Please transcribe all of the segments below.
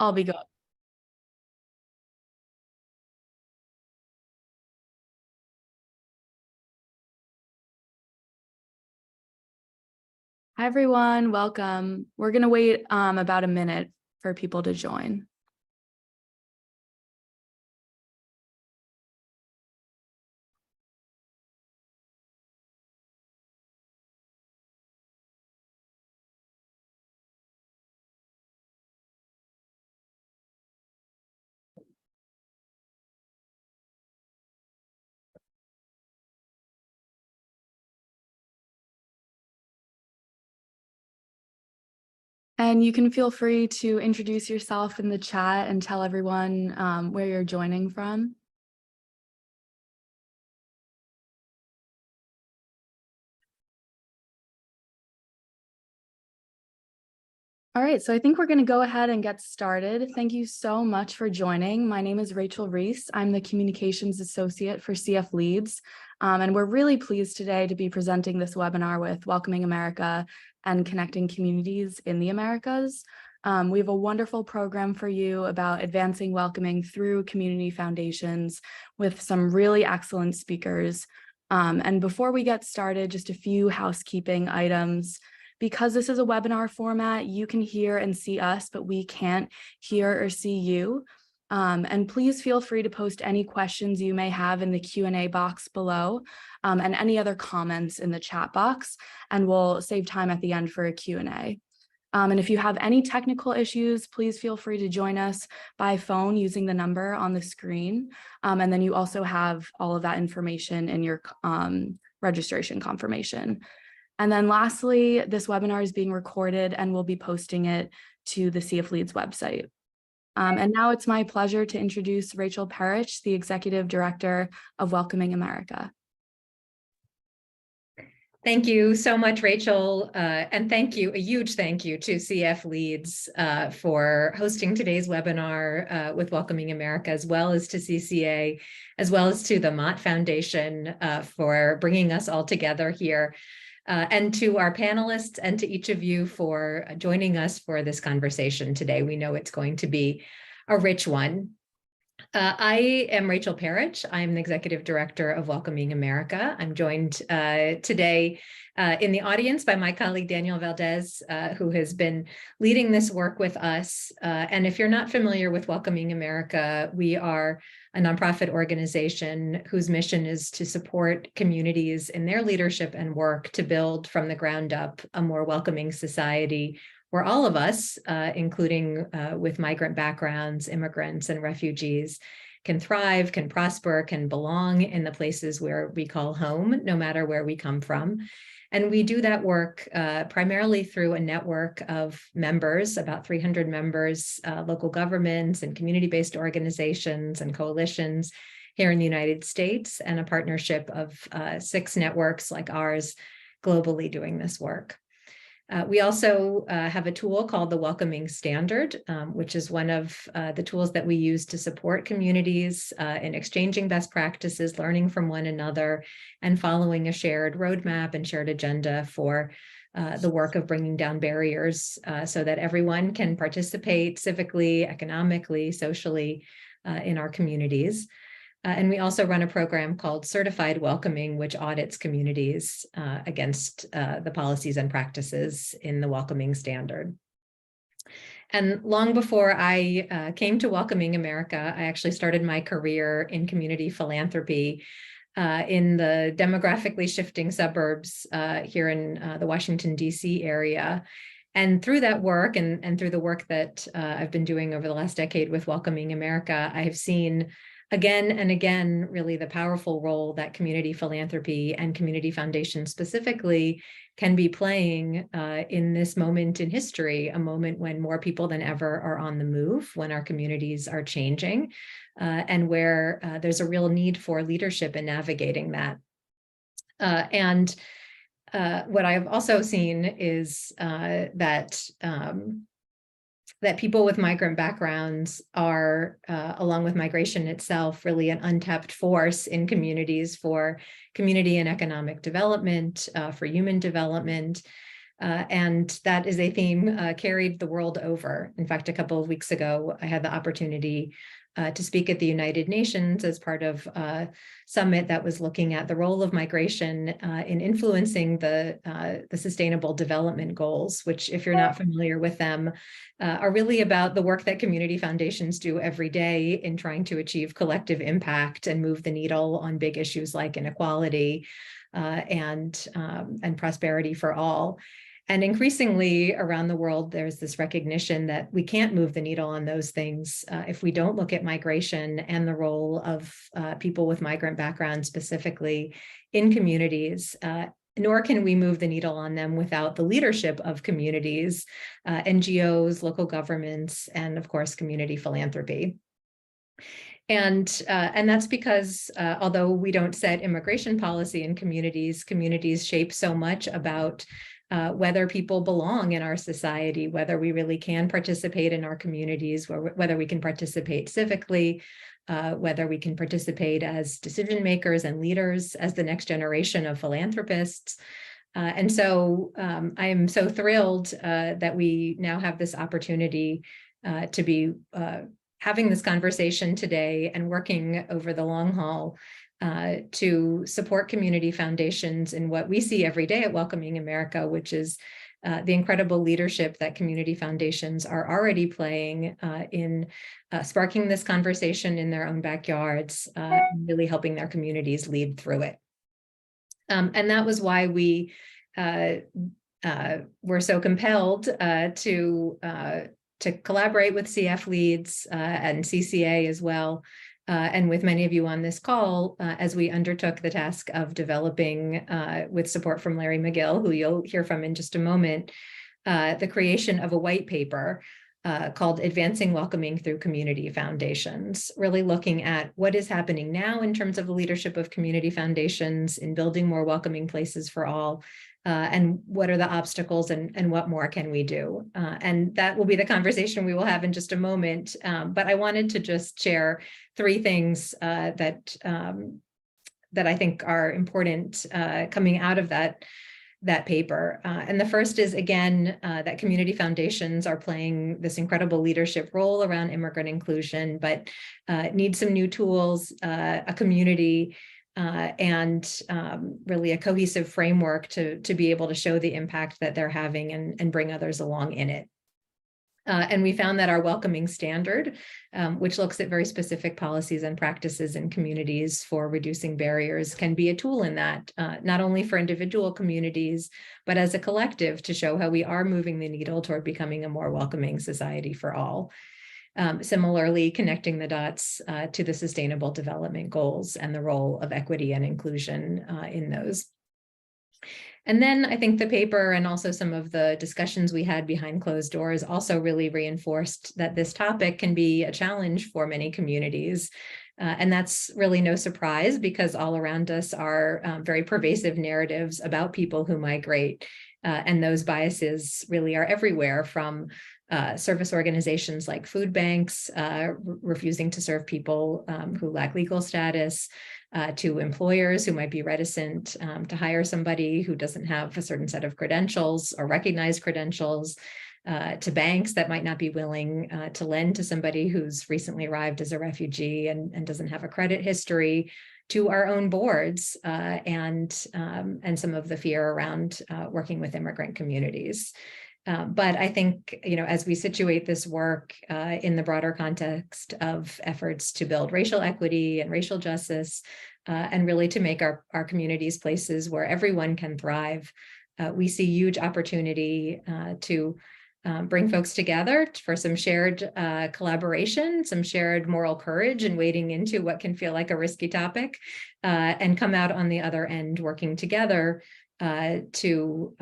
I'll be good. Hi, everyone. Welcome. We're going to wait about a minute for people to join. And you can feel free to introduce yourself in the chat and tell everyone where you're joining from. All right, so I think we're going to go ahead and get started. Thank you so much for joining. My name is Rachel Reese. I'm the Communications Associate for CFLeads, and we're really pleased today to be presenting this webinar with Welcoming America and Connecting Communities in the Americas. We have a wonderful program for you about advancing welcoming through community foundations with some really excellent speakers. And before we get started, just a few housekeeping items. Because this is a webinar format, you can hear and see us, but we can't hear or see you. And please feel free to post any questions you may have in the Q&A box below and any other comments in the chat box, and we'll save time at the end for a Q&A. And if you have any technical issues, please feel free to join us by phone using the number on the screen. And then you also have all of that information in your registration confirmation. And then lastly, this webinar is being recorded and we'll be posting it to the CFLeads website. And now it's my pleasure to introduce Rachel Parrish, the Executive Director of Welcoming America. Thank you so much, Rachel. And a huge thank you to CFLeads for hosting today's webinar with Welcoming America, as well as to CCA, as well as to the Mott Foundation for bringing us all together here. And to our panelists and to each of you for joining us for this conversation today. We know it's going to be a rich one. I am Rachel Parrish. I'm the Executive Director of Welcoming America. I'm joined today in the audience by my colleague Daniel Valdez, who has been leading this work with us. And if you're not familiar with Welcoming America, we are a nonprofit organization whose mission is to support communities in their leadership and work to build from the ground up a more welcoming society where all of us, including with migrant backgrounds, immigrants, and refugees, can thrive, can prosper, can belong in the places where we call home, no matter where we come from. And we do that work primarily through a network of members, about 300 members, local governments and community-based organizations and coalitions here in the United States, and a partnership of 6 networks like ours globally doing this work. We also have a tool called the Welcoming Standard, which is one of the tools that we use to support communities in exchanging best practices, learning from one another, and following a shared roadmap and shared agenda for the work of bringing down barriers so that everyone can participate civically, economically, socially in our communities. And we also run a program called Certified Welcoming, which audits communities against the policies and practices in the Welcoming Standard. And long before I came to Welcoming America, I actually started my career in community philanthropy in the demographically shifting suburbs here in the Washington, D.C. area. And through that work and through the work that I've been doing over the last decade with Welcoming America, I have seen again and again, really the powerful role that community philanthropy and community foundations specifically can be playing in this moment in history, a moment when more people than ever are on the move, when our communities are changing, and where there's a real need for leadership in navigating that. What I've also seen is that people with migrant backgrounds are, along with migration itself, really an untapped force in communities for community and economic development, for human development, And that is a theme carried the world over. In fact, a couple of weeks ago, I had the opportunity to speak at the United Nations as part of a summit that was looking at the role of migration in influencing the Sustainable Development Goals, which, if you're not familiar with them, are really about the work that community foundations do every day in trying to achieve collective impact and move the needle on big issues like inequality and prosperity for all. And increasingly around the world, there's this recognition that we can't move the needle on those things if we don't look at migration and the role of people with migrant backgrounds specifically in communities, nor can we move the needle on them without the leadership of communities, NGOs, local governments, and of course, community philanthropy. And that's because although we don't set immigration policy in communities, communities shape so much about whether people belong in our society, whether we really can participate in our communities, whether we can participate civically, whether we can participate as decision makers and leaders, as the next generation of philanthropists. And so I am so thrilled that we now have this opportunity to be having this conversation today and working over the long haul to support community foundations in what we see every day at Welcoming America, which is the incredible leadership that community foundations are already playing in sparking this conversation in their own backyards, and really helping their communities lead through it. And that was why we were so compelled to collaborate with CFLeads and CCA as well, and with many of you on this call, as we undertook the task of developing, with support from Larry McGill, who you'll hear from in just a moment, the creation of a white paper called Advancing Welcoming Through Community Foundations, really looking at what is happening now in terms of the leadership of community foundations in building more welcoming places for all, and what are the obstacles and what more can we do? And that will be the conversation we will have in just a moment. But I wanted to just share three things that I think are important coming out of that paper. And the first is, again, that community foundations are playing this incredible leadership role around immigrant inclusion, but need some new tools, a community, and really a cohesive framework to be able to show the impact that they're having and bring others along in it. And we found that our welcoming standard, which looks at very specific policies and practices in communities for reducing barriers, can be a tool in that, not only for individual communities, but as a collective to show how we are moving the needle toward becoming a more welcoming society for all. Similarly, connecting the dots to the Sustainable Development Goals and the role of equity and inclusion in those. And then I think the paper and also some of the discussions we had behind closed doors also really reinforced that this topic can be a challenge for many communities. And that's really no surprise because all around us are very pervasive narratives about people who migrate. And those biases really are everywhere, from service organizations like food banks refusing to serve people who lack legal status, to employers who might be reticent to hire somebody who doesn't have a certain set of credentials or recognized credentials, to banks that might not be willing to lend to somebody who's recently arrived as a refugee and doesn't have a credit history, to our own boards and some of the fear around working with immigrant communities. But I think, as we situate this work in the broader context of efforts to build racial equity and racial justice, and really to make our communities places where everyone can thrive, we see huge opportunity to bring folks together for some shared collaboration, some shared moral courage in wading into what can feel like a risky topic, and come out on the other end working together to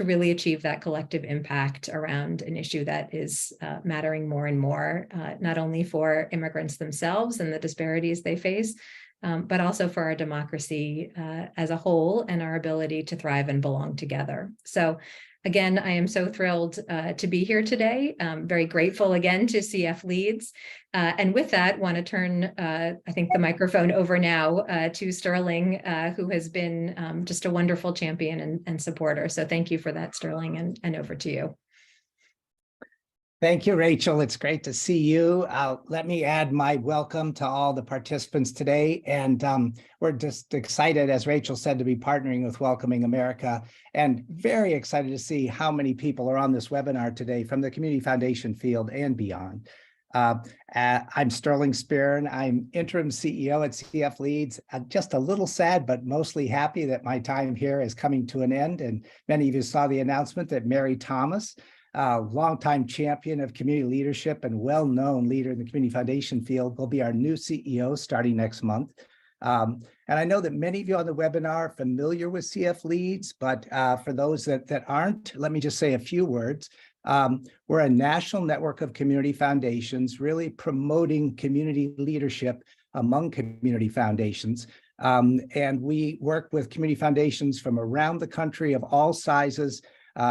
really achieve that collective impact around an issue that is mattering more and more, not only for immigrants themselves and the disparities they face, but also for our democracy as a whole and our ability to thrive and belong together. So Again, I am so thrilled to be here today. Very grateful again to CFLeads. And with that, want to turn, I think, the microphone over now to Sterling, who has been just a wonderful champion and supporter. So thank you for that, Sterling, and over to you. Thank you, Rachel. It's great to see you. Let me add my welcome to all the participants today. And we're just excited, as Rachel said, to be partnering with Welcoming America, and very excited to see how many people are on this webinar today from the community foundation field and beyond. I'm Sterling Spearn. I'm interim CEO at CFLeads. I'm just a little sad, but mostly happy that my time here is coming to an end. And many of you saw the announcement that Mary Thomas, longtime champion of community leadership and well-known leader in the community foundation field, will be our new CEO starting next month. And I know that many of you on the webinar are familiar with CFLeads, but for those that aren't, let me just say a few words. We're a national network of community foundations, really promoting community leadership among community foundations. And we work with community foundations from around the country of all sizes,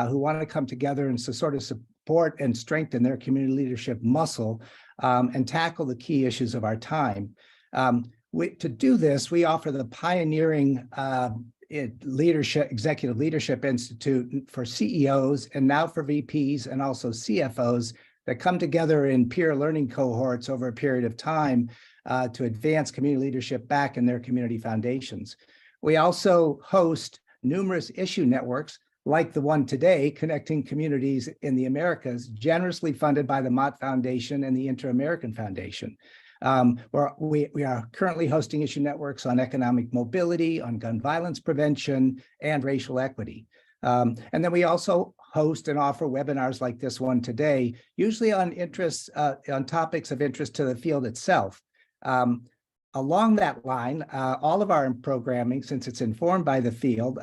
who want to come together and sort of support and strengthen their community leadership muscle and tackle the key issues of our time. To do this, we offer the pioneering Executive Leadership Institute for CEOs and now for VPs and also CFOs that come together in peer learning cohorts over a period of time to advance community leadership back in their community foundations. We also host numerous issue networks like the one today, Connecting Communities in the Americas, generously funded by the Mott Foundation and the Inter-American Foundation. We are currently hosting issue networks on economic mobility, on gun violence prevention, and racial equity. And then we also host and offer webinars like this one today, usually on topics of interest to the field itself. Along that line, all of our programming, since it's informed by the field,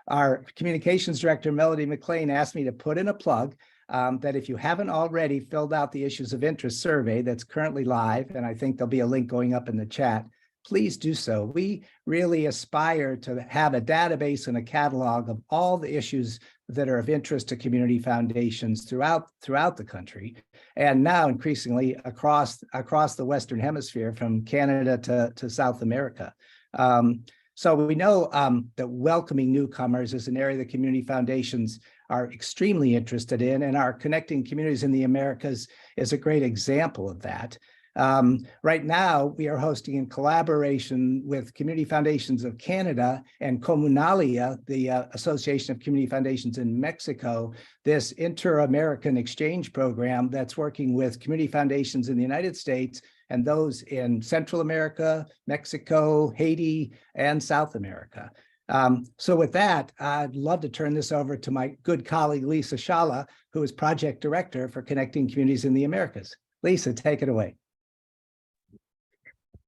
our communications director, Melody McLean, asked me to put in a plug that if you haven't already filled out the issues of interest survey that's currently live, and I think there'll be a link going up in the chat, please do so. We really aspire to have a database and a catalog of all the issues that are of interest to community foundations throughout the country, and now increasingly across the Western Hemisphere, from Canada to South America. So we know that welcoming newcomers is an area that community foundations are extremely interested in, and our Connecting Communities in the Americas is a great example of that. Right now, we are hosting in collaboration with Community Foundations of Canada and Comunalia, the Association of Community Foundations in Mexico, this inter-American exchange program that's working with community foundations in the United States and those in Central America, Mexico, Haiti, and South America. So with that, I'd love to turn this over to my good colleague, Lisa Shala, who is Project Director for Connecting Communities in the Americas. Lisa, take it away.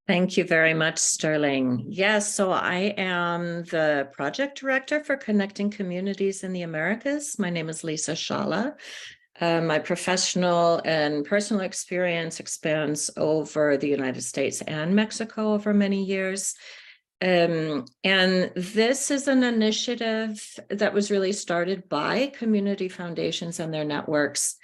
Thank you very much, Sterling. Yes, so I am the project director for Connecting Communities in the Americas. My name is Lisa Shala. My professional and personal experience expands over the United States and Mexico over many years. And this is an initiative that was really started by community foundations and their networks,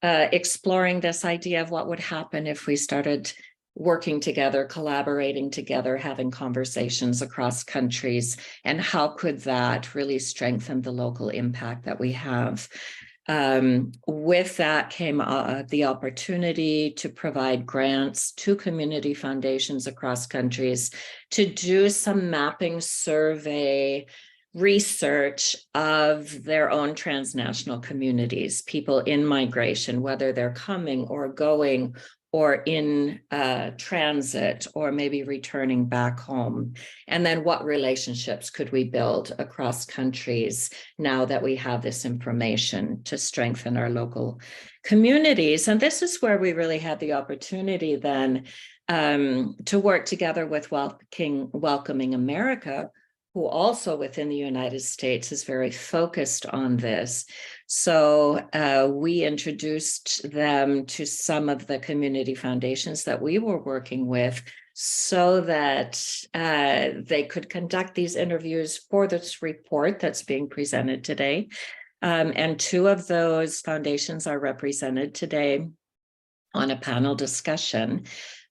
exploring this idea of what would happen if we started working together, collaborating together, having conversations across countries, and how could that really strengthen the local impact that we have. With that came the opportunity to provide grants to community foundations across countries to do some mapping survey research of their own transnational communities, people in migration, whether they're coming or going or in transit, or maybe returning back home. And then what relationships could we build across countries now that we have this information to strengthen our local communities? And this is where we really had the opportunity then to work together with Welcoming America, who also within the United States is very focused on this. So we introduced them to some of the community foundations that we were working with so that they could conduct these interviews for this report that's being presented today. And two of those foundations are represented today on a panel discussion.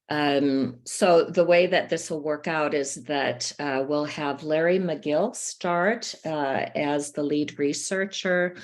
So the way that this will work out is that we'll have Larry McGill start as the lead researcher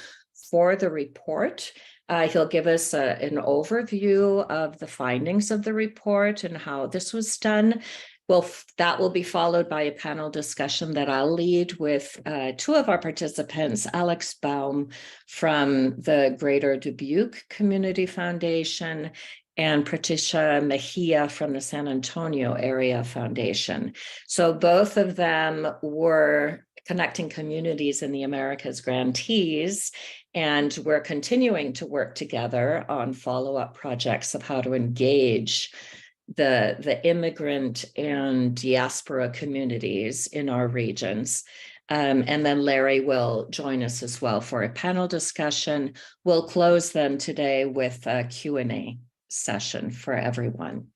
for the report. He'll give us an overview of the findings of the report and how this was done. Well, that will be followed by a panel discussion that I'll lead with two of our participants, Alex Baum from the Greater Dubuque Community Foundation and Patricia Mejia from the San Antonio Area Foundation. So both of them were Connecting Communities in the Americas grantees, and we're continuing to work together on follow-up projects of how to engage the immigrant and diaspora communities in our regions. And then Larry will join us as well for a panel discussion. We'll close them today with a Q&A session for everyone.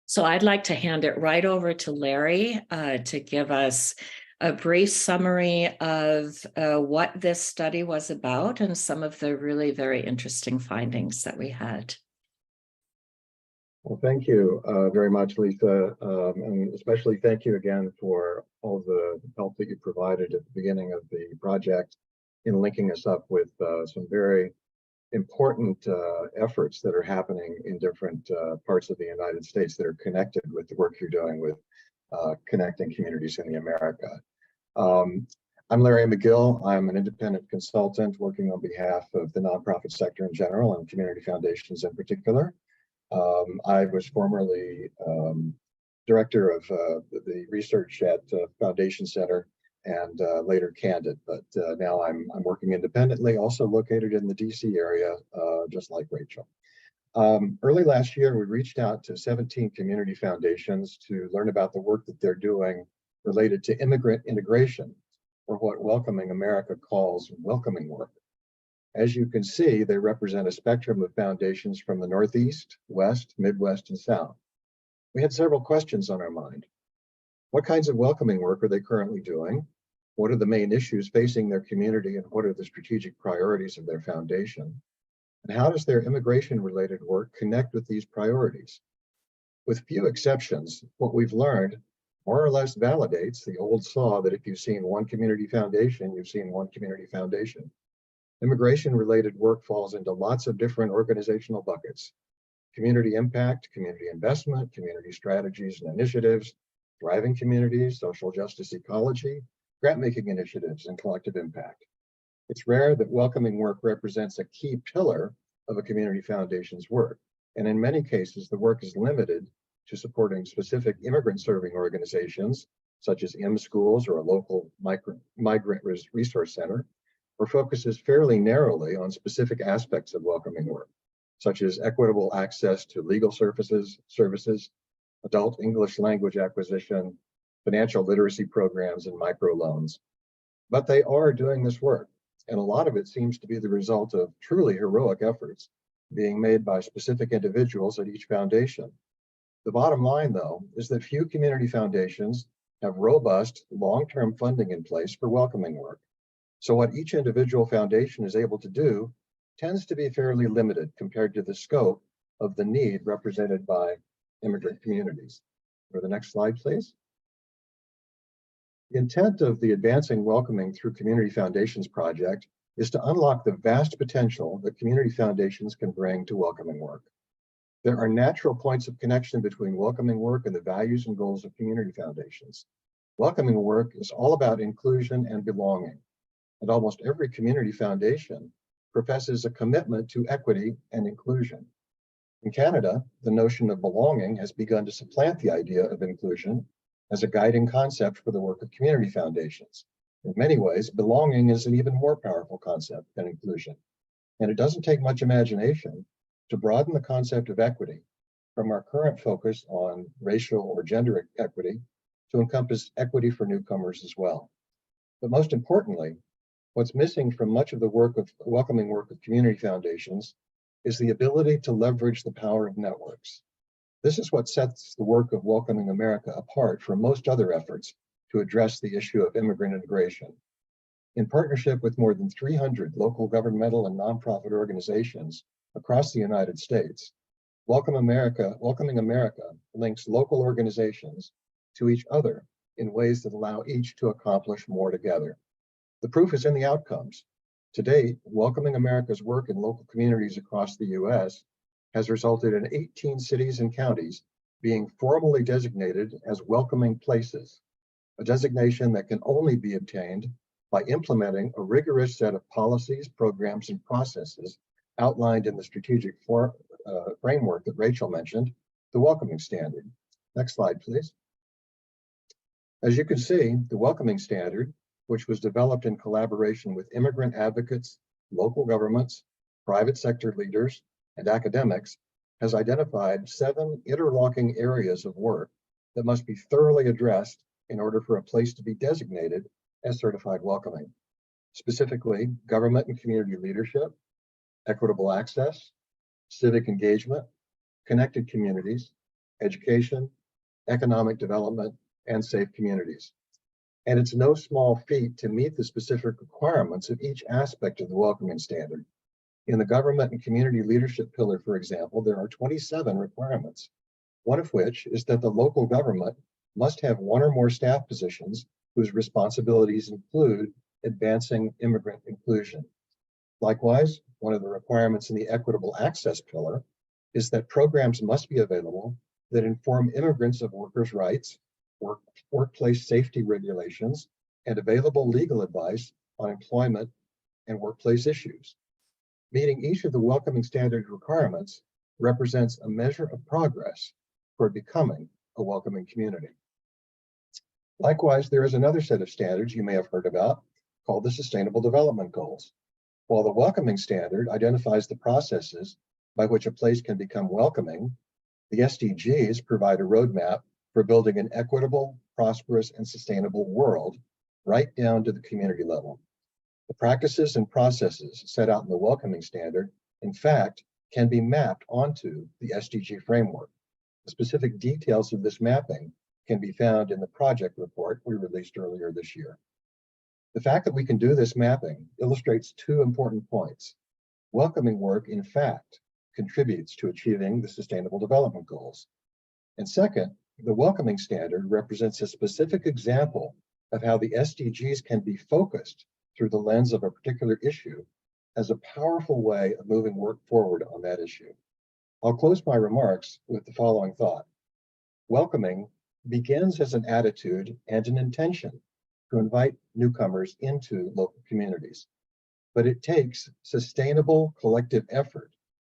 So I'd like to hand it right over to Larry to give us a brief summary of what this study was about and some of the really very interesting findings that we had. Well, thank you very much, Lisa, and especially thank you again for all the help that you provided at the beginning of the project in linking us up with some very important efforts that are happening in different parts of the United States that are connected with the work you're doing with connecting communities in the America. I'm Larry McGill. I'm an independent consultant working on behalf of the nonprofit sector in general and community foundations in particular. I was formerly director of the research at Foundation Center and later candid, but now I'm working independently, also located in the DC area, just like Rachel. Early last year, we reached out to 17 community foundations to learn about the work that they're doing related to immigrant integration, or what Welcoming America calls welcoming work. As you can see, they represent a spectrum of foundations from the Northeast, West, Midwest, and South. We had several questions on our mind. What kinds of welcoming work are they currently doing? What are the main issues facing their community, and what are the strategic priorities of their foundation? And how does their immigration-related work connect with these priorities? With few exceptions, what we've learned more or less validates the old saw that if you've seen one community foundation, you've seen one community foundation. Immigration-related work falls into lots of different organizational buckets: community impact, community investment, community strategies and initiatives, thriving communities, social justice ecology, grant-making initiatives, and collective impact. It's rare that welcoming work represents a key pillar of a community foundation's work, and in many cases, the work is limited to supporting specific immigrant-serving organizations, such as M-Schools or a local migrant resource center, or focuses fairly narrowly on specific aspects of welcoming work, such as equitable access to legal services, adult English language acquisition, financial literacy programs, and microloans. But they are doing this work, and a lot of it seems to be the result of truly heroic efforts being made by specific individuals at each foundation. The bottom line, though, is that few community foundations have robust, long-term funding in place for welcoming work. So what each individual foundation is able to do tends to be fairly limited compared to the scope of the need represented by immigrant communities. Go to the next slide, please. The intent of the Advancing Welcoming Through Community Foundations project is to unlock the vast potential that community foundations can bring to welcoming work. There are natural points of connection between welcoming work and the values and goals of community foundations. Welcoming work is all about inclusion and belonging, and almost every community foundation professes a commitment to equity and inclusion. In Canada, the notion of belonging has begun to supplant the idea of inclusion as a guiding concept for the work of community foundations. In many ways, belonging is an even more powerful concept than inclusion, and it doesn't take much imagination to broaden the concept of equity from our current focus on racial or gender equity to encompass equity for newcomers as well. But most importantly, what's missing from much of the work of welcoming work of community foundations is the ability to leverage the power of networks. This is what sets the work of Welcoming America apart from most other efforts to address the issue of immigrant integration. In partnership with more than 300 local governmental and nonprofit organizations across the United States, Welcoming America links local organizations to each other in ways that allow each to accomplish more together. The proof is in the outcomes. To date, Welcoming America's work in local communities across the US has resulted in 18 cities and counties being formally designated as welcoming places, a designation that can only be obtained by implementing a rigorous set of policies, programs, and processes outlined in the strategic framework that Rachel mentioned, the Welcoming Standard. Next slide, please. As you can see, the Welcoming Standard, which was developed in collaboration with immigrant advocates, local governments, private sector leaders, and academics, has identified 7 interlocking areas of work that must be thoroughly addressed in order for a place to be designated as certified welcoming. Specifically, government and community leadership, equitable access, civic engagement, connected communities, education, economic development, and safe communities. And it's no small feat to meet the specific requirements of each aspect of the Welcoming Standard. In the government and community leadership pillar, for example, there are 27 requirements, one of which is that the local government must have 1 or more staff positions whose responsibilities include advancing immigrant inclusion. Likewise, one of the requirements in the equitable access pillar is that programs must be available that inform immigrants of workers' rights, workplace safety regulations, and available legal advice on employment and workplace issues. Meeting each of the Welcoming Standard requirements represents a measure of progress toward becoming a welcoming community. Likewise, there is another set of standards you may have heard about called the Sustainable Development Goals. While the Welcoming Standard identifies the processes by which a place can become welcoming, the SDGs provide a roadmap for building an equitable, prosperous, and sustainable world right down to the community level. The practices and processes set out in the Welcoming Standard, in fact, can be mapped onto the SDG framework. The specific details of this mapping can be found in the project report we released earlier this year. The fact that we can do this mapping illustrates 2 important points. Welcoming work, in fact, contributes to achieving the Sustainable Development Goals. And second, the Welcoming Standard represents a specific example of how the SDGs can be focused through the lens of a particular issue as a powerful way of moving work forward on that issue. I'll close my remarks with the following thought. Welcoming begins as an attitude and an intention to invite newcomers into local communities, but it takes sustainable collective effort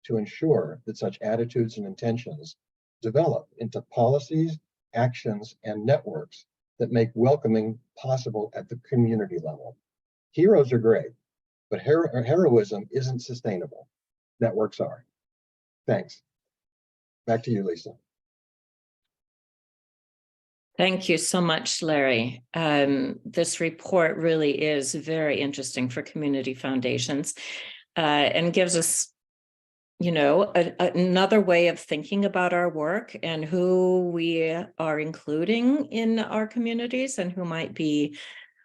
to ensure that such attitudes and intentions develop into policies, actions, and networks that make welcoming possible at the community level. Heroes are great, but heroism isn't sustainable. Networks are. Thanks. Back to you, Lisa. Thank you so much, Larry. This report really is very interesting for community foundations and gives us, another way of thinking about our work and who we are including in our communities and who might be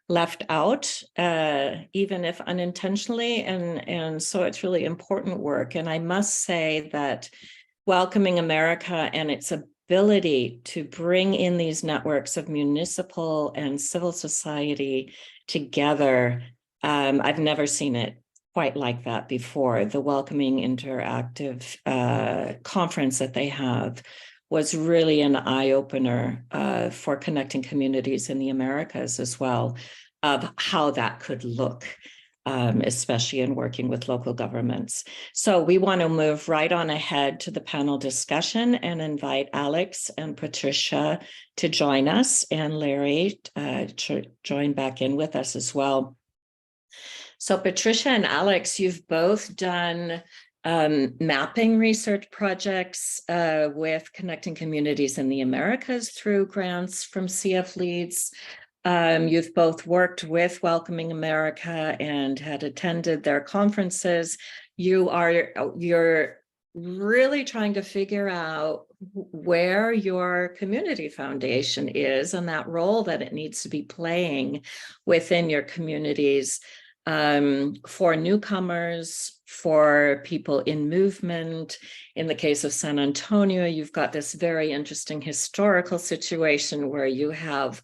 left out, even if unintentionally. And so it's really important work. And I must say that Welcoming America and its ability to bring in these networks of municipal and civil society together, I've never seen it quite like that before. The Welcoming Interactive conference that they have was really an eye-opener for connecting communities in the Americas as well, of how that could look, especially in working with local governments. So we want to move right on ahead to the panel discussion and invite Alex and Patricia to join us, and Larry to join back in with us as well. So Patricia and Alex, you've both done mapping research projects with connecting communities in the Americas through grants from CFLeads. You've both worked with Welcoming America and had attended their conferences. Your really trying to figure out where your community foundation is and that role that it needs to be playing within your communities, for newcomers, for people in movement. In the case of San Antonio, you've got this very interesting historical situation where you have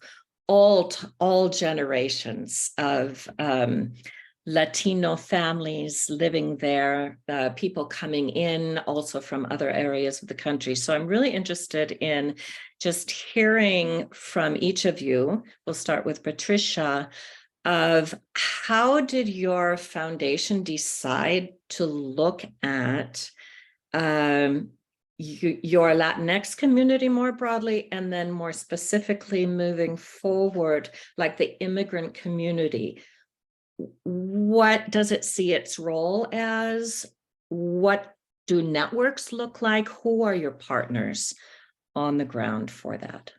all generations of Latino families living there, people coming in also from other areas of the country. So I'm really interested in just hearing from each of you. We'll start with Patricia, of how did your foundation decide to look at your Latinx community more broadly, and then more specifically moving forward, like the immigrant community? What does it see its role as? What do networks look like? Who are your partners on the ground for that?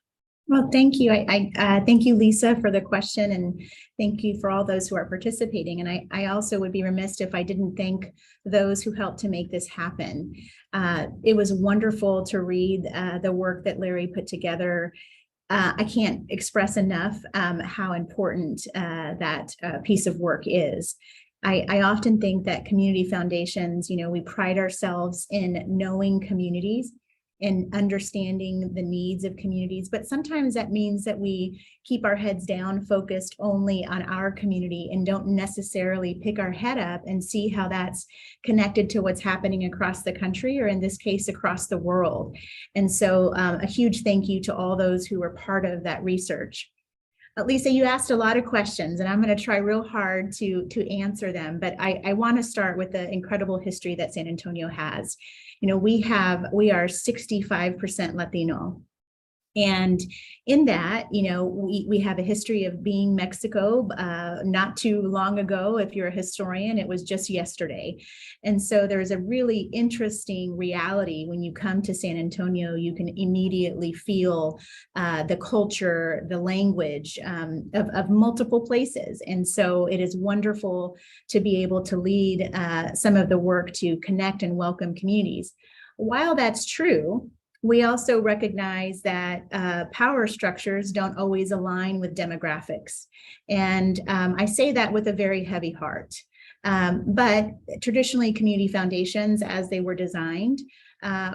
Well, thank you. I thank you, Lisa, for the question, and thank you for all those who are participating. And I also would be remiss if I didn't thank those who helped to make this happen. It was wonderful to read the work that Larry put together. I can't express enough how important that piece of work is. I often think that community foundations, we pride ourselves in knowing communities and understanding the needs of communities, but sometimes that means that we keep our heads down, focused only on our community, and don't necessarily pick our head up and see how that's connected to what's happening across the country, or in this case, across the world. And so a huge thank you to all those who were part of that research. Lisa, you asked a lot of questions, and I'm going to try real hard to answer them, but I want to start with the incredible history that San Antonio has. We are 65% Latino. And in that, we have a history of being Mexico not too long ago. If you're a historian, it was just yesterday. And so there's a really interesting reality when you come to San Antonio. You can immediately feel the culture, the language of multiple places. And so it is wonderful to be able to lead some of the work to connect and welcome communities. While that's true, we also recognize that power structures don't always align with demographics. And I say that with a very heavy heart. But traditionally, community foundations, as they were designed,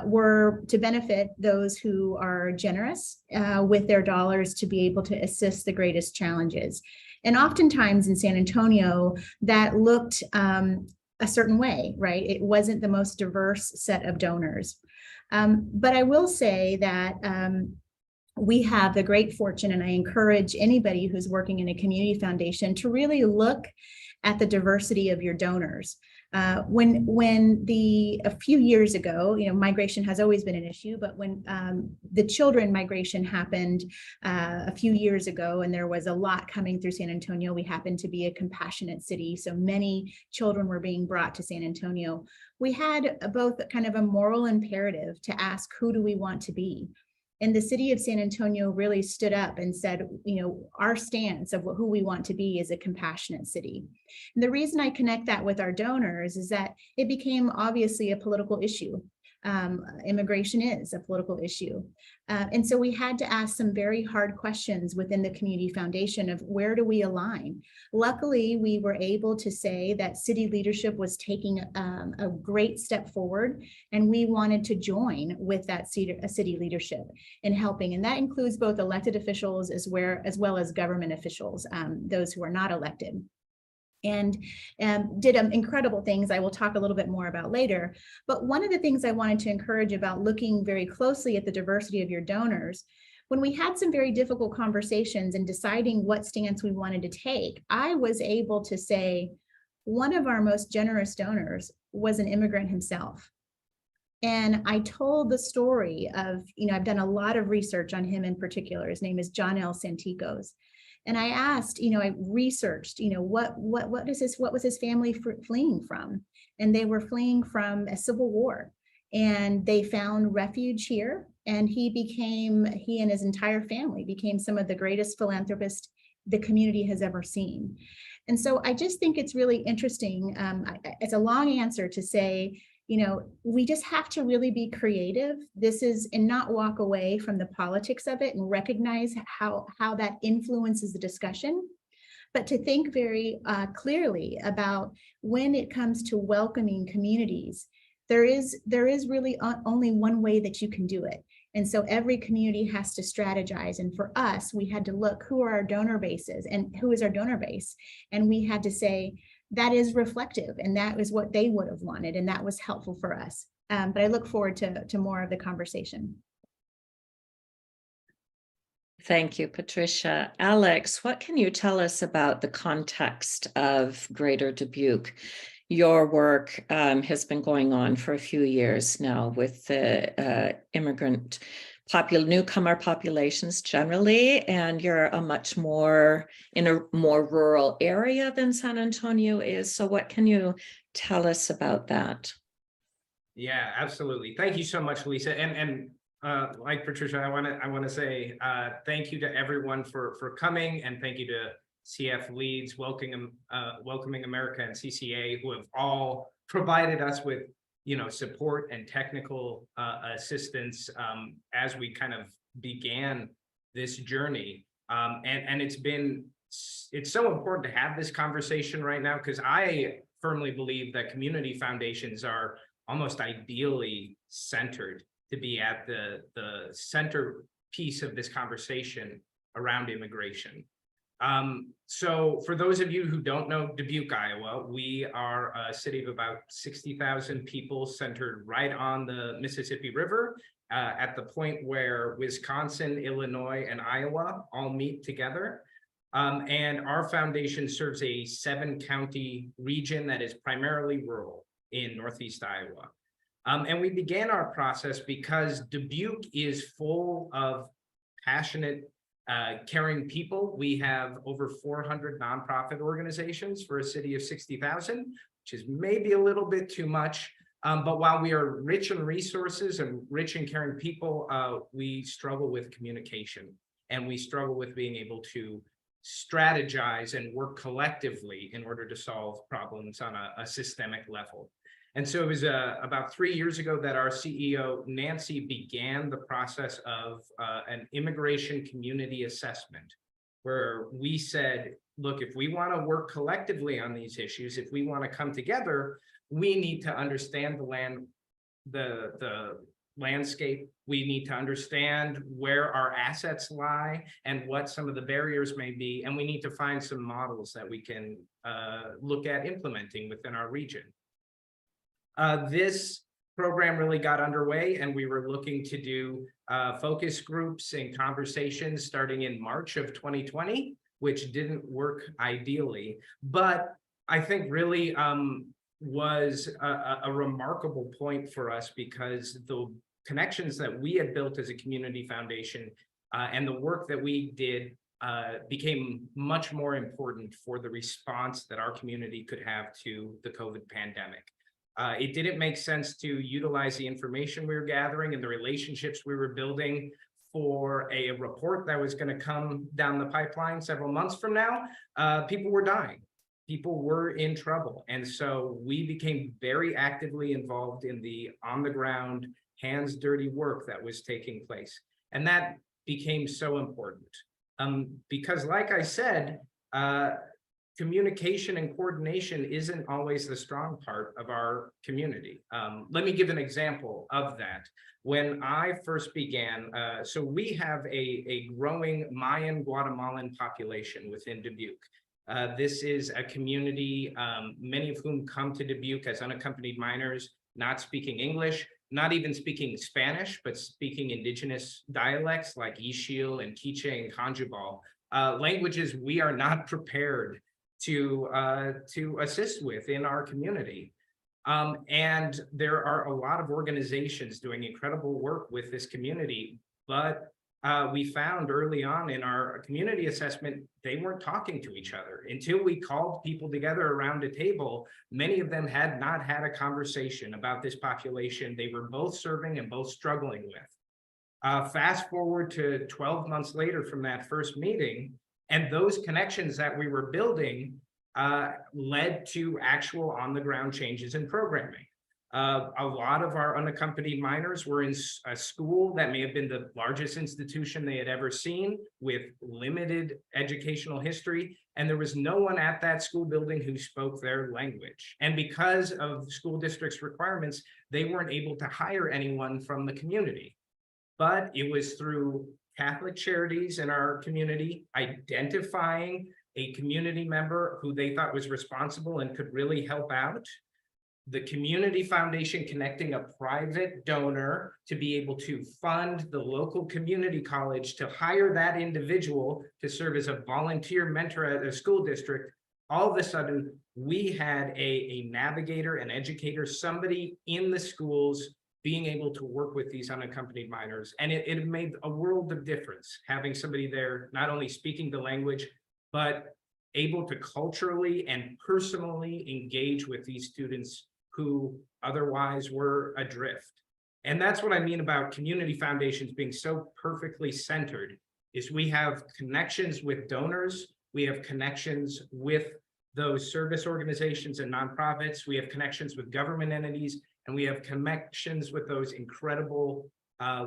were to benefit those who are generous with their dollars to be able to assist the greatest challenges. And oftentimes in San Antonio, that looked a certain way, right? It wasn't the most diverse set of donors. But I will say that we have the great fortune, and I encourage anybody who's working in a community foundation to really look at the diversity of your donors. A few years ago, migration has always been an issue, but when the children migration happened a few years ago, and there was a lot coming through San Antonio, we happened to be a compassionate city, so many children were being brought to San Antonio. We had both kind of a moral imperative to ask, who do we want to be? And the city of San Antonio really stood up and said, our stance of who we want to be is a compassionate city. And the reason I connect that with our donors is that it became obviously a political issue. Immigration is a political issue. And so we had to ask some very hard questions within the community foundation of where do we align? Luckily, we were able to say that city leadership was taking a great step forward, and we wanted to join with that city leadership in helping. And that includes both elected officials as well as government officials, those who are not elected. And did incredible things I will talk a little bit more about later. But one of the things I wanted to encourage about looking very closely at the diversity of your donors, when we had some very difficult conversations and deciding what stance we wanted to take, I was able to say one of our most generous donors was an immigrant himself. And I told the story of, I've done a lot of research on him in particular. His name is John L. Santikos. And I asked, I researched, what was his family fleeing from? And they were fleeing from a civil war, and they found refuge here. And he and his entire family became some of the greatest philanthropists the community has ever seen. And so I just think it's really interesting. It's a long answer to say, we just have to really be creative. And not walk away from the politics of it and recognize how that influences the discussion, but to think very clearly about when it comes to welcoming communities, there is really only one way that you can do it. And so every community has to strategize. And for us, we had to look who are our donor bases and who is our donor base. And we had to say that is reflective, and that is what they would have wanted. And that was helpful for us. But I look forward to more of the conversation. Thank you, Patricia. Alex, what can you tell us about the context of Greater Dubuque? Your work has been going on for a few years now with the newcomer populations generally, and you're in a more rural area than San Antonio is. So what can you tell us about that? Yeah, absolutely. Thank you so much, Lisa. And like Patricia, I want to say thank you to everyone for coming, and thank you to CFLeads, Welcoming America, and CCA, who have all provided us with support and technical assistance as we kind of began this journey. And it's so important to have this conversation right now, because I firmly believe that community foundations are almost ideally centered to be at the centerpiece of this conversation around immigration. So for those of you who don't know Dubuque, Iowa, we are a city of about 60,000 people centered right on the Mississippi River, at the point where Wisconsin, Illinois, and Iowa all meet together. And our foundation serves a 7-county region that is primarily rural in Northeast Iowa. And we began our process because Dubuque is full of passionate, caring people. We have over 400 nonprofit organizations for a city of 60,000, which is maybe a little bit too much. But while we are rich in resources and rich in caring people, we struggle with communication, and we struggle with being able to strategize and work collectively in order to solve problems on a systemic level. And so it was about 3 years ago that our CEO, Nancy, began the process of an immigration community assessment, where we said, look, if we want to work collectively on these issues, if we want to come together, we need to understand the landscape. We need to understand where our assets lie and what some of the barriers may be. And we need to find some models that we can look at implementing within our region. This program really got underway, and we were looking to do focus groups and conversations starting in March of 2020, which didn't work ideally, but I think really was a remarkable point for us, because the connections that we had built as a community foundation and the work that we did became much more important for the response that our community could have to the COVID pandemic. It didn't make sense to utilize the information we were gathering and the relationships we were building for a report that was going to come down the pipeline several months from now. People were dying. People were in trouble. And so we became very actively involved in the on-the-ground, hands dirty work that was taking place. And that became so important because, like I said, communication and coordination isn't always the strong part of our community. Let me give an example of that. When I first began, so we have a growing Mayan Guatemalan population within Dubuque. This is a community, many of whom come to Dubuque as unaccompanied minors, not speaking English, not even speaking Spanish, but speaking indigenous dialects like Ixil and Quiche and Canjibal, languages we are not prepared to assist with in our community. And there are a lot of organizations doing incredible work with this community, but we found early on in our community assessment, they weren't talking to each other. Until we called people together around a table, many of them had not had a conversation about this population they were both serving and both struggling with. Fast forward to 12 months later from that first meeting, and those connections that we were building led to actual on-the-ground changes in programming. A lot of our unaccompanied minors were in a school that may have been the largest institution they had ever seen, with limited educational history. And there was no one at that school building who spoke their language. And because of the school district's requirements, they weren't able to hire anyone from the community. But it was through Catholic Charities in our community identifying a community member who they thought was responsible and could really help out, the community foundation connecting a private donor to be able to fund the local community college to hire that individual to serve as a volunteer mentor at a school district. All of a sudden, we had a navigator, an educator, somebody in the schools being able to work with these unaccompanied minors. And it made a world of difference, having somebody there, not only speaking the language, but able to culturally and personally engage with these students who otherwise were adrift. And that's what I mean about community foundations being so perfectly centered, is we have connections with donors, we have connections with those service organizations and nonprofits, we have connections with government entities, and we have connections with those incredible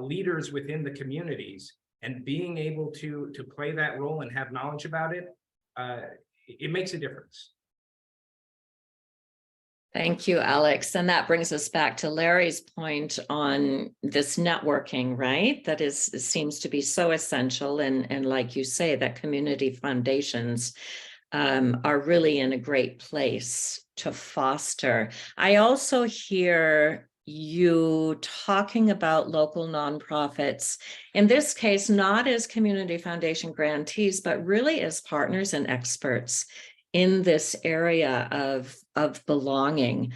leaders within the communities. And being able to play that role and have knowledge about it, it makes a difference. Thank you, Alex. And that brings us back to Larry's point on this networking, right? That seems to be so essential. And like you say, that community foundations are really in a great place to foster. I also hear you talking about local nonprofits, in this case, not as community foundation grantees, but really as partners and experts in this area of belonging.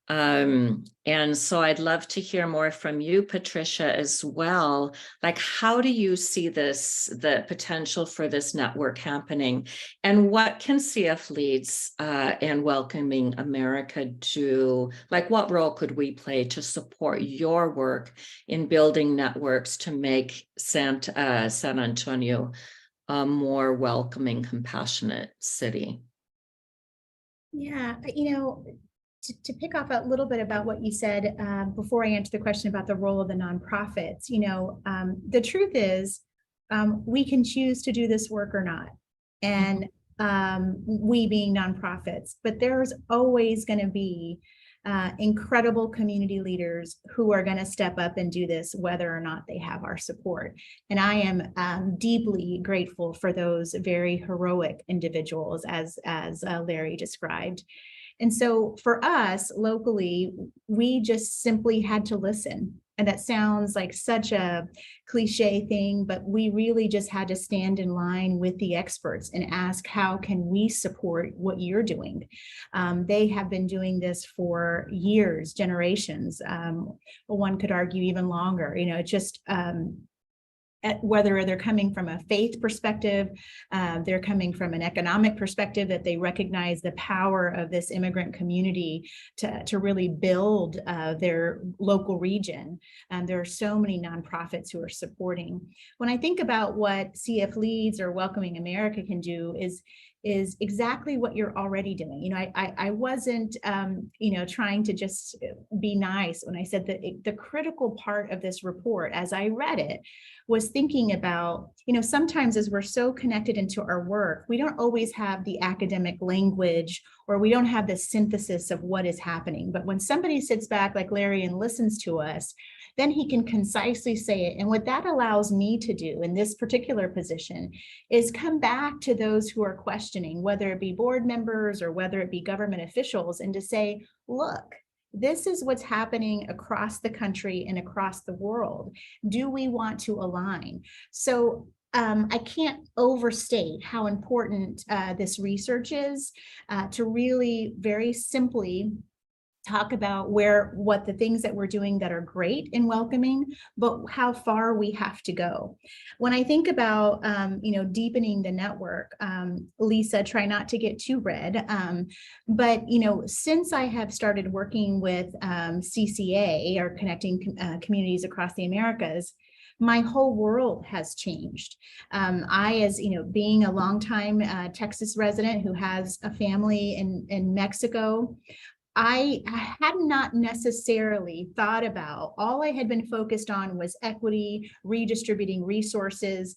And so I'd love to hear more from you, Patricia, as well. Like, how do you see the potential for this network happening? And what can CFLeads and Welcoming America do? Like, what role could we play to support your work in building networks to make San Antonio a more welcoming, compassionate city? Yeah, to pick off a little bit about what you said before I answer the question about the role of the nonprofits, the truth is we can choose to do this work or not. And we being nonprofits, but there's always going to be incredible community leaders who are going to step up and do this, whether or not they have our support. And I am deeply grateful for those very heroic individuals, as Larry described. And so for us locally, we just simply had to listen. And that sounds like such a cliche thing, but we really just had to stand in line with the experts and ask, how can we support what you're doing? They have been doing this for years, generations. One could argue even longer, whether they're coming from a faith perspective, they're coming from an economic perspective, that they recognize the power of this immigrant community to really build their local region. There are so many nonprofits who are supporting. When I think about what CFLeads or Welcoming America can do is exactly what you're already doing. I wasn't, trying to just be nice when I said that the critical part of this report, as I read it, was thinking about, sometimes as we're so connected into our work, we don't always have the academic language, or we don't have the synthesis of what is happening. But when somebody sits back like Larry and listens to us, then he can concisely say it. And what that allows me to do in this particular position is come back to those who are questioning, whether it be board members or whether it be government officials, and to say, look, this is what's happening across the country and across the world. Do we want to align? So I can't overstate how important this research is to really very simply talk about what the things that we're doing that are great in welcoming, but how far we have to go. When I think about, deepening the network, Lisa, try not to get too red. But, since I have started working with CCA, or Connecting Communities Across the Americas, my whole world has changed. I, as being a longtime Texas resident who has a family in Mexico, I had not necessarily thought about, all I had been focused on was equity, redistributing resources.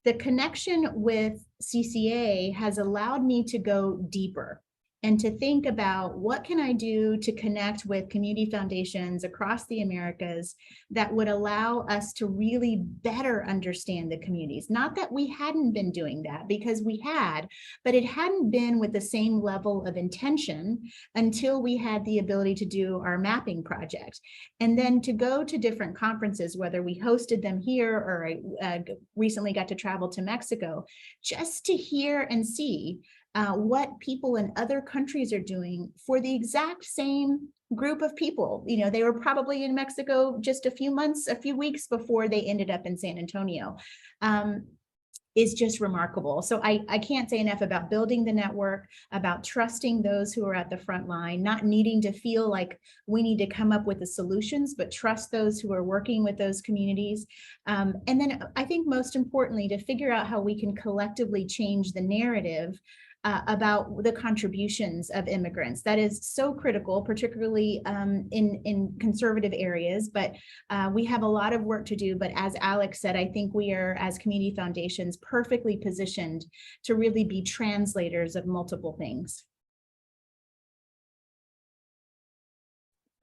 The connection with CCA has allowed me to go deeper and to think about what can I do to connect with community foundations across the Americas that would allow us to really better understand the communities. Not that we hadn't been doing that, because we had, but it hadn't been with the same level of intention until we had the ability to do our mapping project. And then to go to different conferences, whether we hosted them here or I recently got to travel to Mexico, just to hear and see what people in other countries are doing for the exact same group of people. You know, they were probably in Mexico just a few weeks before they ended up in San Antonio. Is just remarkable. So I can't say enough about building the network, about trusting those who are at the front line, not needing to feel like we need to come up with the solutions, but trust those who are working with those communities. And then I think most importantly, to figure out how we can collectively change the narrative about the contributions of immigrants. That is so critical, particularly in conservative areas, but we have a lot of work to do. But as Alex said, I think we are, as community foundations, perfectly positioned to really be translators of multiple things.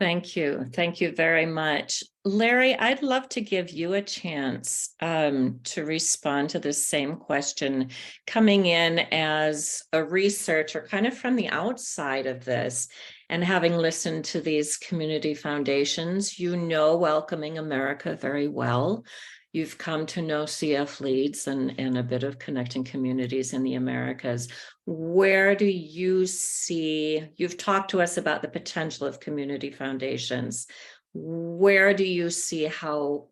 Thank you. Thank you very much. Larry, I'd love to give you a chance to respond to this same question, coming in as a researcher kind of from the outside of this and having listened to these community foundations. You know Welcoming America very well. You've come to know CFLeads and a bit of Connecting Communities in the Americas. Where do you see, you've talked to us about the potential of community foundations. Where do you see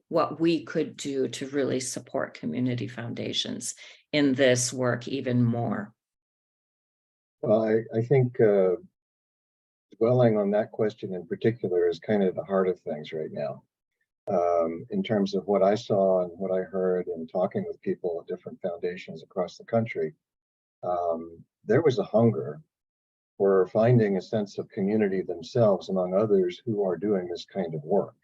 what we could do to really support community foundations in this work even more? Well, I think dwelling on that question in particular is kind of the heart of things right now. In terms of what I saw and what I heard in talking with people at different foundations across the country, there was a hunger for finding a sense of community themselves among others who are doing this kind of work.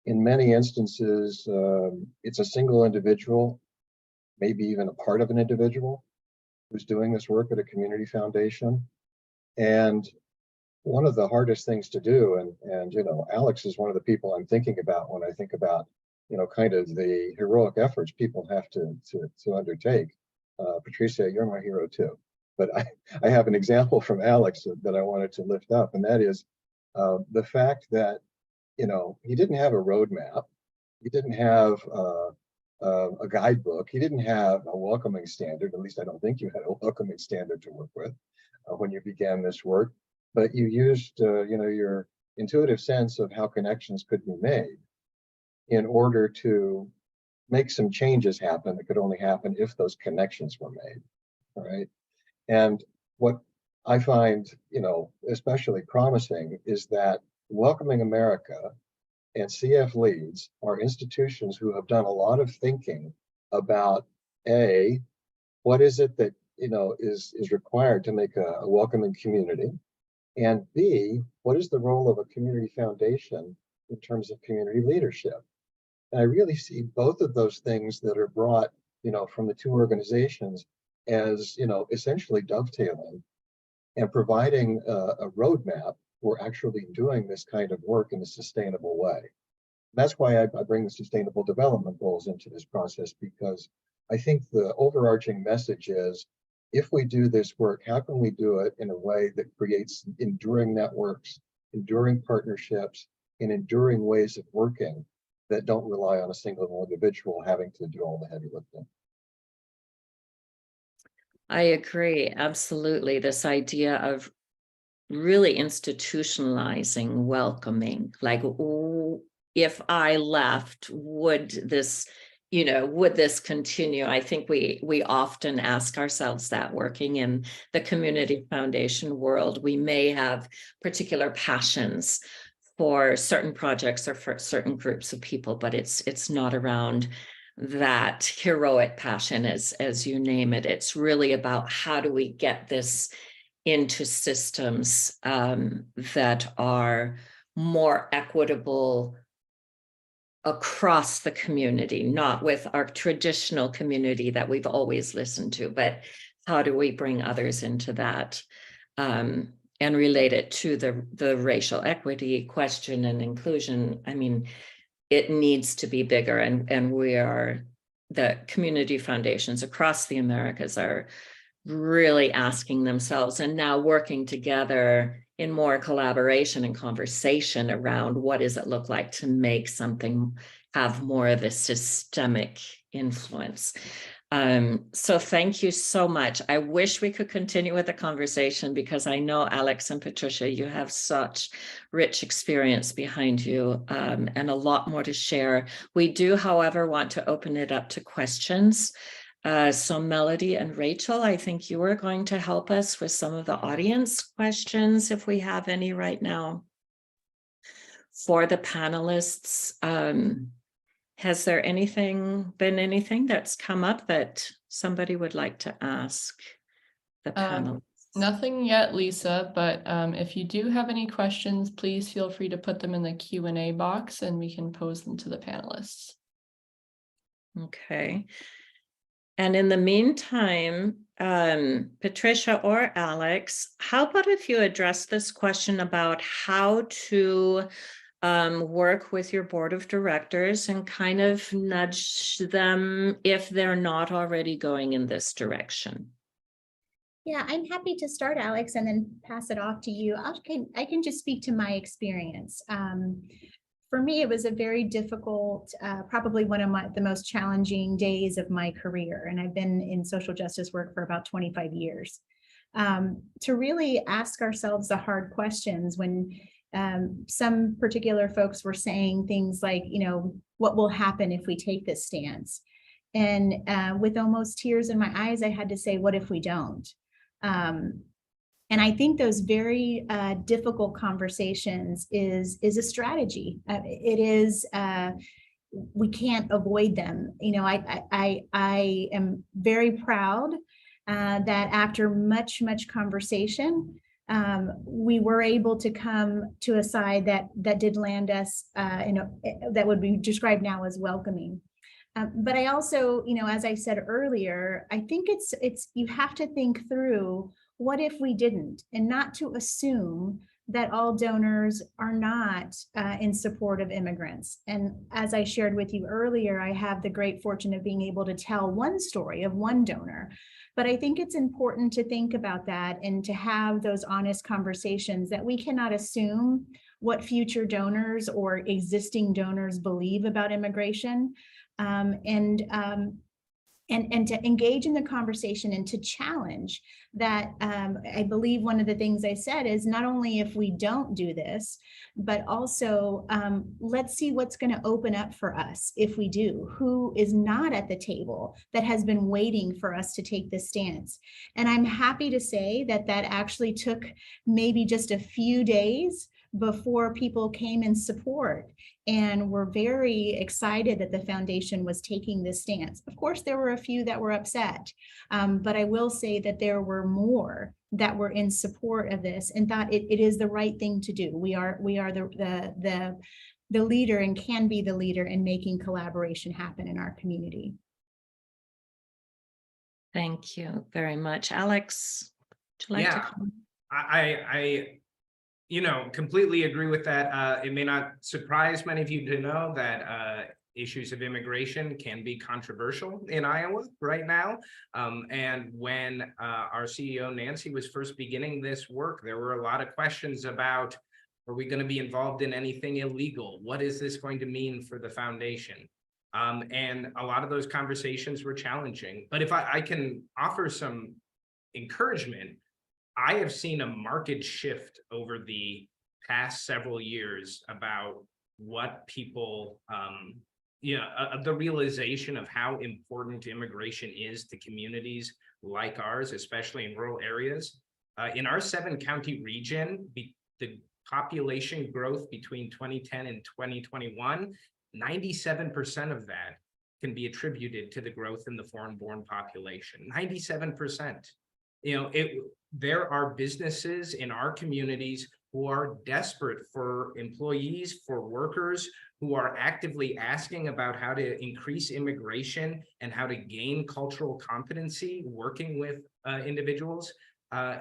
In many instances, it's a single individual, maybe even a part of an individual who's doing this work at a community foundation. And one of the hardest things to do, and you know, Alex is one of the people I'm thinking about when I think about, you know, kind of the heroic efforts people have to undertake. Patricia, you're my hero too. But I have an example from Alex that I wanted to lift up, and that is the fact that, you know, he didn't have a roadmap, he didn't have a guidebook, he didn't have a welcoming standard. At least I don't think you had a welcoming standard to work with when you began this work. But you used, you know, your intuitive sense of how connections could be made in order to make some changes happen that could only happen if those connections were made. All right. And what I find, you know, especially promising is that Welcoming America and CFLeads are institutions who have done a lot of thinking about what is it that, you know, is required to make a welcoming community, and B, what is the role of a community foundation in terms of community leadership? And I really see both of those things that are brought, you know, from the two organizations as, you know, essentially dovetailing and providing a roadmap for actually doing this kind of work in a sustainable way. That's why I bring the sustainable development goals into this process, because I think the overarching message is, if we do this work, how can we do it in a way that creates enduring networks, enduring partnerships, and enduring ways of working that don't rely on a single individual having to do all the heavy lifting? I agree, absolutely. This idea of really institutionalizing welcoming, like, if I left, would this continue? I think we often ask ourselves that, working in the community foundation world. We may have particular passions for certain projects or for certain groups of people, but it's not around that heroic passion, as you name it. It's really about, how do we get this into systems that are more equitable across the community, not with our traditional community that we've always listened to, but how do we bring others into that and relate it to the racial equity question and inclusion? I mean, it needs to be bigger, and the community foundations across the Americas are really asking themselves and now working together in more collaboration and conversation around what does it look like to make something have more of a systemic influence. So thank you so much. I wish we could continue with the conversation because I know Alex and Patricia, you have such rich experience behind you and a lot more to share. We do, however, want to open it up to questions. So Melody and Rachel, I think you are going to help us with some of the audience questions if we have any right now. For the panelists, has there been anything that's come up that somebody would like to ask the panelists? Nothing yet, Lisa, but if you do have any questions, please feel free to put them in the Q&A box and we can pose them to the panelists. Okay. And in the meantime, Patricia or Alex, how about if you address this question about how to work with your board of directors and kind of nudge them if they're not already going in this direction? Yeah, I'm happy to start, Alex, and then pass it off to you. I can just speak to my experience. For me, it was a very difficult, probably one of the most challenging days of my career. And I've been in social justice work for about 25 years. To really ask ourselves the hard questions when some particular folks were saying things like, you know, what will happen if we take this stance? And with almost tears in my eyes, I had to say, what if we don't? And I think those very difficult conversations is a strategy. It is, we can't avoid them. You know, I am very proud that after much conversation, we were able to come to a side that did land us, that would be described now as welcoming. But I also, you know, as I said earlier, I think it's you have to think through, what if we didn't, and not to assume that all donors are not in support of immigrants. And as I shared with you earlier, I have the great fortune of being able to tell one story of one donor. But I think it's important to think about that and to have those honest conversations, that we cannot assume what future donors or existing donors believe about immigration. And to engage in the conversation and to challenge that. I believe one of the things I said is not only if we don't do this, but also let's see what's going to open up for us if we do, who is not at the table that has been waiting for us to take this stance. And I'm happy to say that actually took maybe just a few days before people came in support, and we're very excited that the foundation was taking this stance. Of course, there were a few that were upset, but I will say that there were more that were in support of this and thought it is the right thing to do. We are the leader and can be the leader in making collaboration happen in our community. Thank you very much. Alex, would you like to comment? I completely agree with that. It may not surprise many of you to know that issues of immigration can be controversial in Iowa right now. And when our CEO, Nancy, was first beginning this work, there were a lot of questions about, are we going to be involved in anything illegal? What is this going to mean for the foundation? And a lot of those conversations were challenging. But if I can offer some encouragement, I have seen a marked shift over the past several years about what people, the realization of how important immigration is to communities like ours, especially in rural areas. In our 7-county region, the population growth between 2010 and 2021, 97% of that can be attributed to the growth in the foreign-born population, 97%. there are businesses in our communities who are desperate for employees, for workers, who are actively asking about how to increase immigration and how to gain cultural competency working with individuals.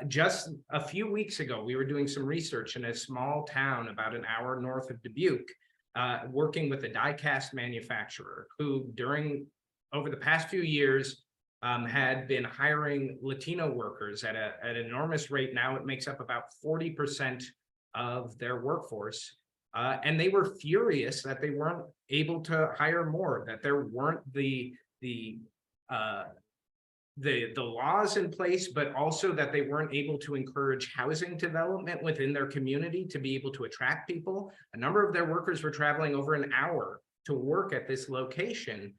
Just a few weeks ago, we were doing some research in a small town about an hour north of Dubuque, working with a die-cast manufacturer who over the past few years had been hiring Latino workers at an enormous rate. Now it makes up about 40% of their workforce. And they were furious that they weren't able to hire more, that there weren't the laws in place, but also that they weren't able to encourage housing development within their community to be able to attract people. A number of their workers were traveling over an hour to work at this location.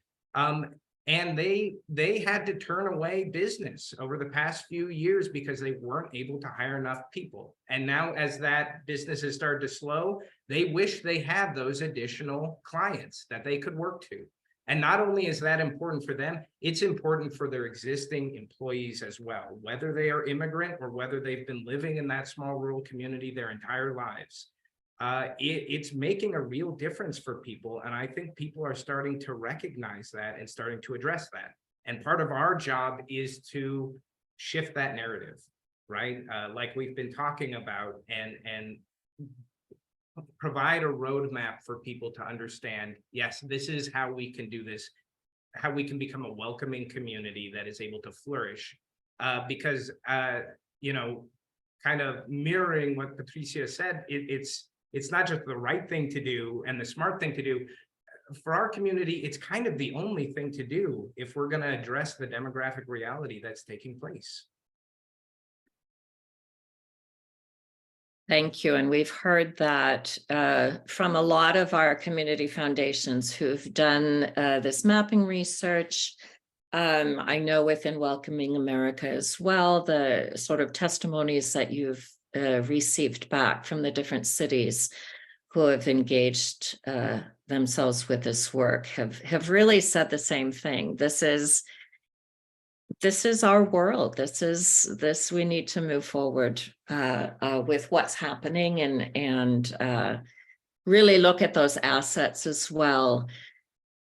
And they had to turn away business over the past few years because they weren't able to hire enough people. And now as that business has started to slow, they wish they had those additional clients that they could work to. And not only is that important for them, it's important for their existing employees as well, whether they are immigrant or whether they've been living in that small rural community their entire lives. It's making a real difference for people. And I think people are starting to recognize that and starting to address that. And part of our job is to shift that narrative, right? Like we've been talking about, and provide a roadmap for people to understand, yes, this is how we can do this, how we can become a welcoming community that is able to flourish. Because, kind of mirroring what Patricia said, it's not just the right thing to do and the smart thing to do. For our community, it's kind of the only thing to do if we're going to address the demographic reality that's taking place. Thank you. And we've heard that from a lot of our community foundations who've done this mapping research. I know within Welcoming America as well, the sort of testimonies that you've received back from the different cities who have engaged themselves with this work have really said the same thing. This is our world. This we need to move forward with what's happening and really look at those assets as well.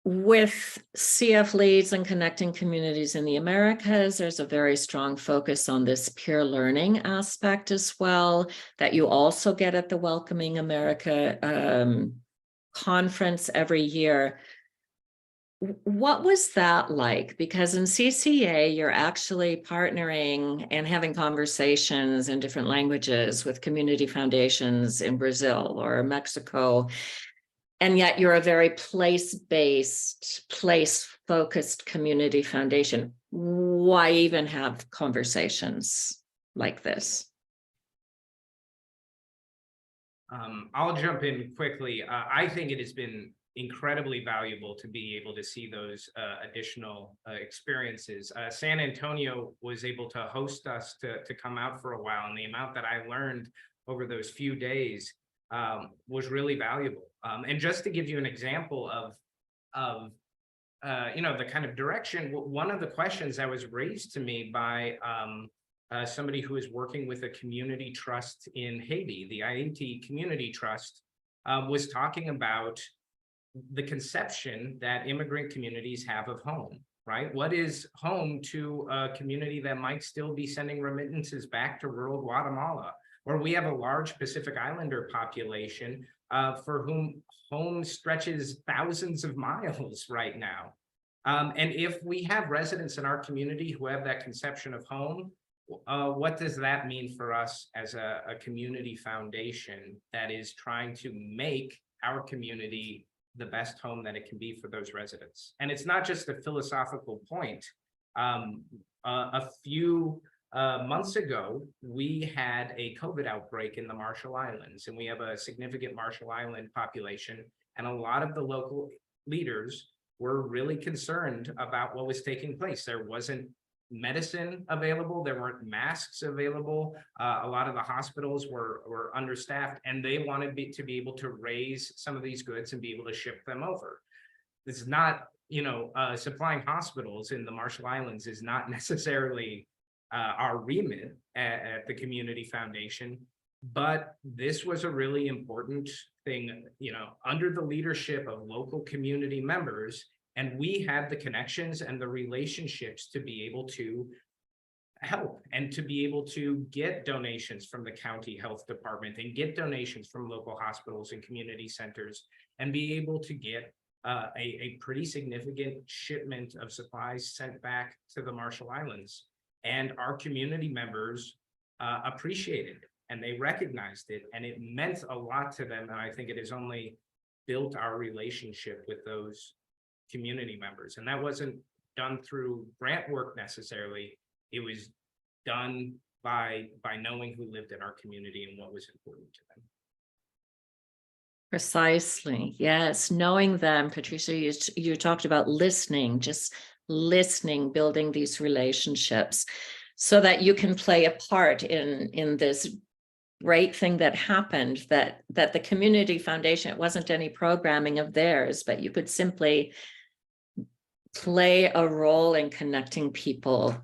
With CFLeads and connecting communities in the Americas, there's a very strong focus on this peer learning aspect as well that you also get at the Welcoming America conference every year. What was that like? Because in CCA, you're actually partnering and having conversations in different languages with community foundations in Brazil or Mexico. And yet you're a very place-based, place-focused community foundation. Why even have conversations like this? I'll jump in quickly. I think it has been incredibly valuable to be able to see those additional experiences. San Antonio was able to host us to come out for a while, and the amount that I learned over those few days was really valuable. And just to give you an example of the kind of direction, one of the questions that was raised to me by somebody who is working with a community trust in Haiti, the Haiti Community Trust, was talking about the conception that immigrant communities have of home, right? What is home to a community that might still be sending remittances back to rural Guatemala? Or we have a large Pacific Islander population for whom home stretches thousands of miles right now. And if we have residents in our community who have that conception of home, what does that mean for us as a community foundation that is trying to make our community the best home that it can be for those residents? And it's not just a philosophical point. A few months ago, we had a COVID outbreak in the Marshall Islands, and we have a significant Marshall Island population. And a lot of the local leaders were really concerned about what was taking place. There wasn't medicine available, there weren't masks available. A lot of the hospitals were understaffed, and they wanted to be able to raise some of these goods and be able to ship them over. This is not, supplying hospitals in the Marshall Islands is not necessarily our remit at the Community Foundation. But this was a really important thing, under the leadership of local community members. And we had the connections and the relationships to be able to help and to be able to get donations from the county health department and get donations from local hospitals and community centers and be able to get a pretty significant shipment of supplies sent back to the Marshall Islands. And our community members appreciated it and they recognized it, and it meant a lot to them. And I think it has only built our relationship with those community members. And that wasn't done through grant work necessarily. It was done by knowing who lived in our community and what was important to them. Precisely. Yes. Knowing them, Patricia, you talked about listening, just listening, building these relationships so that you can play a part in this great thing that happened, that the Community Foundation, it wasn't any programming of theirs, but you could simply play a role in connecting people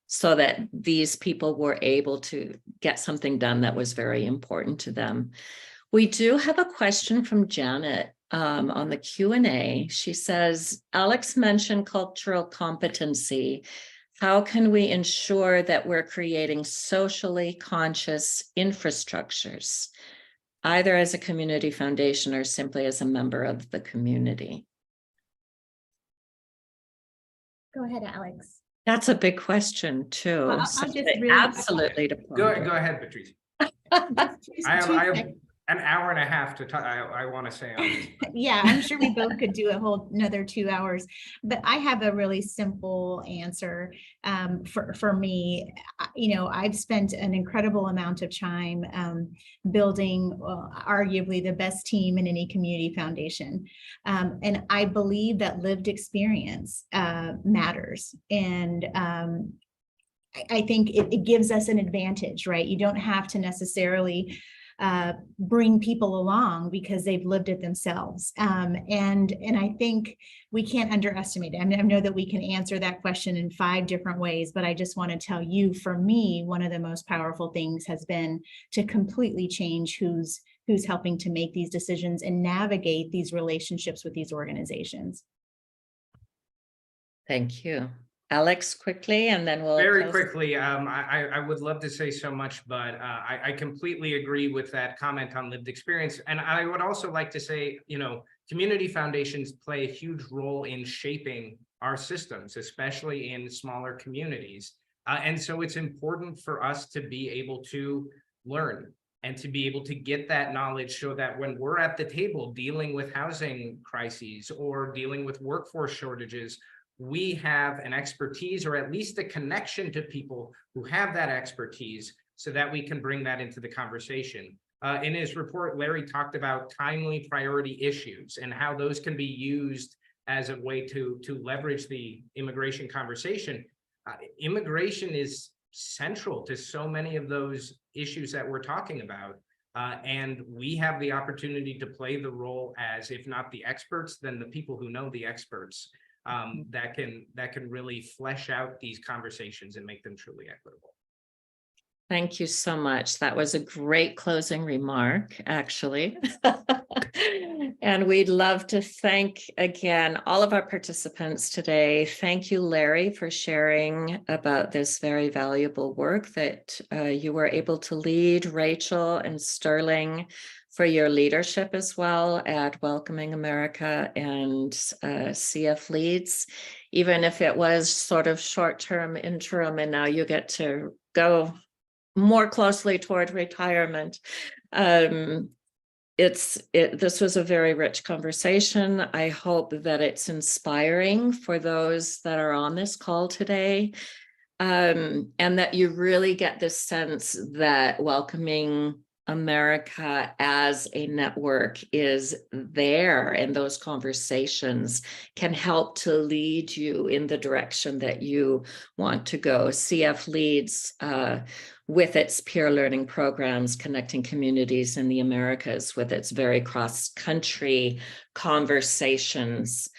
so that these people were able to get something done that was very important to them. We do have a question from Janet on the Q&A. She says, Alex mentioned cultural competency. How can we ensure that we're creating socially conscious infrastructures, either as a community foundation or simply as a member of the community? Go ahead, Alex. That's a big question too. I'll So just they really- absolutely Go ahead, Patrice. Just I two have seconds. an hour and a half to talk. I want to say on this. Yeah, I'm sure we both could do a whole another 2 hours, but I have a really simple answer for me. I've spent an incredible amount of time building arguably the best team in any community foundation. And I believe that lived experience matters. And I think it gives us an advantage, right? You don't have to necessarily bring people along because they've lived it themselves. And I think we can't underestimate it. I mean, I know that we can answer that question in 5 different ways, but I just want to tell you, for me, one of the most powerful things has been to completely change who's helping to make these decisions and navigate these relationships with these organizations. Thank you. Alex, quickly, and then we'll Very close. quickly, I would love to say so much, but I completely agree with that comment on lived experience. And I would also like to say, community foundations play a huge role in shaping our systems, especially in smaller communities. And so it's important for us to be able to learn and to be able to get that knowledge so that when we're at the table dealing with housing crises or dealing with workforce shortages, we have an expertise or at least a connection to people who have that expertise so that we can bring that into the conversation. In his report, Larry talked about timely priority issues and how those can be used as a way to leverage the immigration conversation. Immigration is central to so many of those issues that we're talking about. And we have the opportunity to play the role as, if not the experts, then the people who know the experts. That can really flesh out these conversations and make them truly equitable. Thank you so much. That was a great closing remark, actually. And we'd love to thank again all of our participants today. Thank you, Larry, for sharing about this very valuable work that you were able to lead. Rachel and Sterling, for your leadership as well at Welcoming America and CFLeads, even if it was sort of short-term interim and now you get to go more closely toward retirement. This was a very rich conversation. I hope that it's inspiring for those that are on this call today, and that you really get this sense that Welcoming America as a network is there, and those conversations can help to lead you in the direction that you want to go. CFLeads, with its peer learning programs, connecting communities in the Americas, with its very cross-country conversations.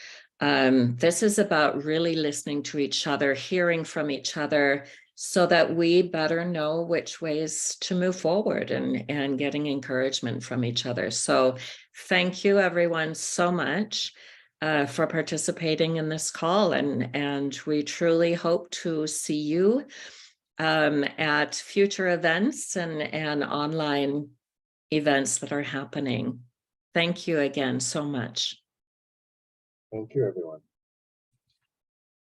This is about really listening to each other, hearing from each other, so that we better know which ways to move forward and getting encouragement from each other. So thank you everyone so much for participating in this call, and we truly hope to see you at future events and online events that are happening. Thank you again so much. Thank you, everyone.